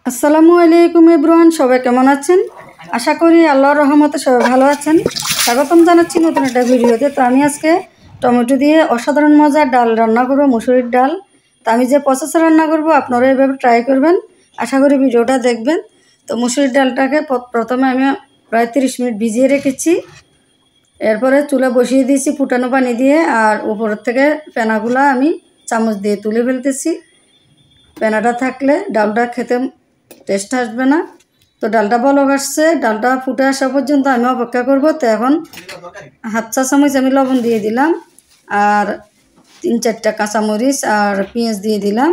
আসসালামু আলাইকুম এভরিওয়ান, সবাই কেমন আছেন? আশা করি আল্লাহর রহমতে সবাই ভালো আছেন। স্বাগতম জানাচ্ছি নতুন একটা ভিডিওতে। তো আমি আজকে টমেটো দিয়ে অসাধারণ মজার ডাল রান্না করব, মুসুরির ডাল। তো আমি যে প্রসেসে রান্না করব আপনারা এভাবে ট্রাই করবেন, আশা করি ভিডিওটা দেখবেন। তো মুসুরির ডালটাকে প্রথমে আমি প্রায় 30 মিনিট ভিজিয়ে রেখেছি। এরপরে চুলা বসিয়ে দিয়েছি ফুটানো পানি দিয়ে, আর উপরের থেকে ফেনাগুলো আমি চামচ দিয়ে তুলে ফেলতেছি। ফেনাটা থাকলে ডালটা খেতে টেস্ট আসবে না। তো ডালটা বলক আসছে, ডালটা ফুটে আসা পর্যন্ত আমি অপেক্ষা করব। তো এখন হাফ চা চামচ আমি লবণ দিয়ে দিলাম, আর 3-4টা কাঁচামরিচ আর পেঁয়াজ দিয়ে দিলাম।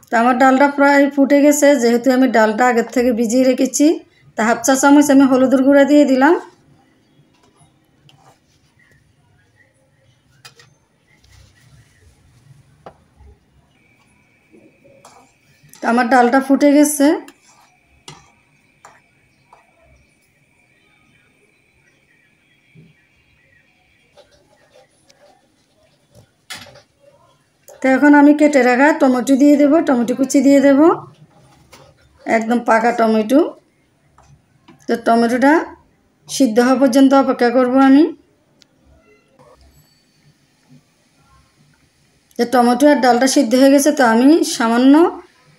তো আমার ডালটা প্রায় ফুটে গেছে, যেহেতু আমি ডালটা আগের থেকে ভিজিয়ে রেখেছি। তা হাফ চা চামচ আমি হলুদের গুঁড়া দিয়ে দিলাম। আমার ডালটা ফুটে গেছে। তো এখন আমি কেটে রাখা টমেটো দিয়ে দেব, টমেটো কুচি দিয়ে দেব, একদম পাকা টমেটো। তো টমেটোটা সিদ্ধ হওয়া পর্যন্ত অপেক্ষা করব আমি। তো টমেটো আর ডালটা সিদ্ধ হয়ে গেছে। তো আমি সামান্য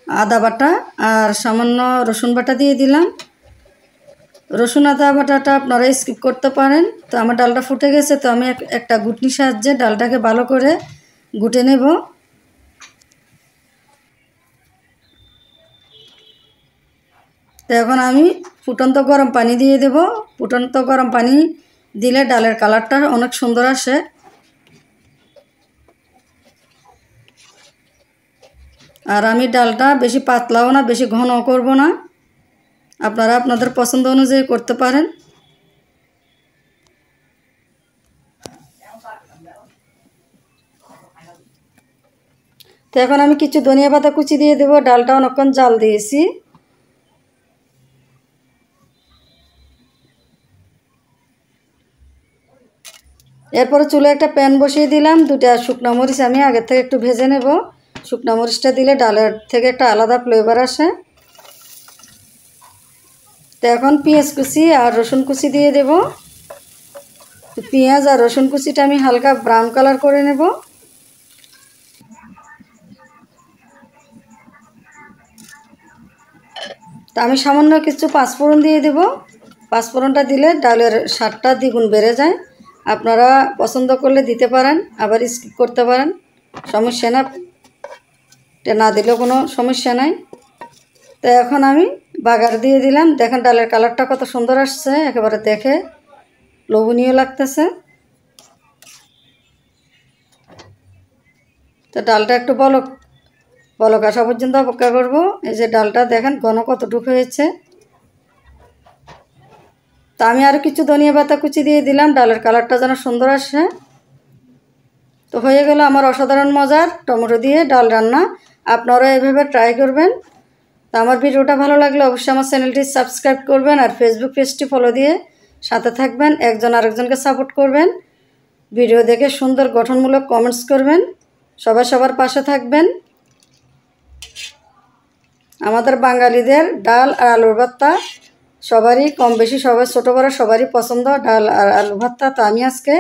আদা বাটা আর সামান্য রসুন বাটা দিয়ে দিলাম। রসুন আদা বাটাটা আপনারা স্কিপ করতে পারেন। তো আমার ডালটা ফুটে গেছে, তো আমি একটা ঘুটনির সাহায্যে ডালটাকে ভালো করে ঘুটে নেব। তো এখন আমি ফুটন্ত গরম পানি দিয়ে দেব। ফুটন্ত গরম পানি দিলে ডালের কালারটা অনেক সুন্দর আসে। আর আমি ডালটা বেশি পাতলাও না, বেশি ঘনও করব না, আপনারা আপনাদের পছন্দ অনুযায়ী করতে পারেন। তো এখন আমি কিছু ধনিয়া পাতা কুচি দিয়ে দেব। ডালটা অনেকক্ষণ জাল দিয়েছি। এরপরে চুলে একটা প্যান বসিয়ে দিলাম। 2টা শুকনো মরিচ আমি আগের থেকে একটু ভেজে নেব। শুকনো মরিচটা দিলে ডালের থেকে একটা আলাদা ফ্লেভার আসে। তো এখন পেঁয়াজ কুচি আর রসুন কুচি দিয়ে দেব। তো পেঁয়াজ আর রসুন কুচিটা আমি হালকা ব্রাউন কালার করে নেব। তো আমি সামান্য কিছু পাঁচফোড়ন দিয়ে দেব। পাঁচফোড়নটা দিলে ডালের স্বাদটা দ্বিগুণ বেড়ে যায়। আপনারা পছন্দ করলে দিতে পারেন, আবার স্কিপ করতে পারেন, সমস্যা না। না দিলেও কোনো সমস্যা নাই। তো এখন আমি বাগার দিয়ে দিলাম। দেখেন ডালের কালারটা কত সুন্দর আসছে, একেবারে দেখে লোভনীয় লাগতেছে। তো ডালটা একটু বলক আসা পর্যন্ত অপেক্ষা করব। এই যে ডালটা দেখেন ঘন কতটুকু হয়েছে। তো আমি আরও কিছু ধনিয়া পাতা কুচি দিয়ে দিলাম, ডালের কালারটা যেন সুন্দর আসে। তো হয়ে গেল আমার অসাধারণ মজার টমেটো দিয়ে ডাল রান্না। আপনারা এভাবে ট্রাই করবেন। তো আমার ভিডিওটা ভালো লাগলে অবশ্যই আমার চ্যানেলটি সাবস্ক্রাইব করবেন, আর ফেসবুক পেজটি ফলো দিয়ে সাথে থাকবেন। একজন আরেকজনকে সাপোর্ট করবেন। ভিডিও দেখে সুন্দর গঠনমূলক কমেন্টস করবেন। সবাই সবার পাশে থাকবেন। আমাদের বাঙালিদের ডাল আর আলুর ভর্তা সবারই কম বেশি, সবাই ছোটো বড়ো সবারই পছন্দ ডাল আর আলু ভর্তা। তো আমি আজকে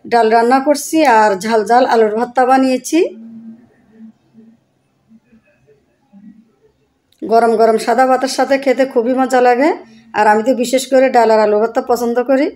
ডাল রান্না করছি আর ঝাল ঝাল আলুর ভর্তা বানিয়েছি। গরম গরম সাদা ভাতের সাথে খেতে খুবই মজা লাগে। আর আমি তো বিশেষ করে ডাল আর আলু ভর্তা পছন্দ করি।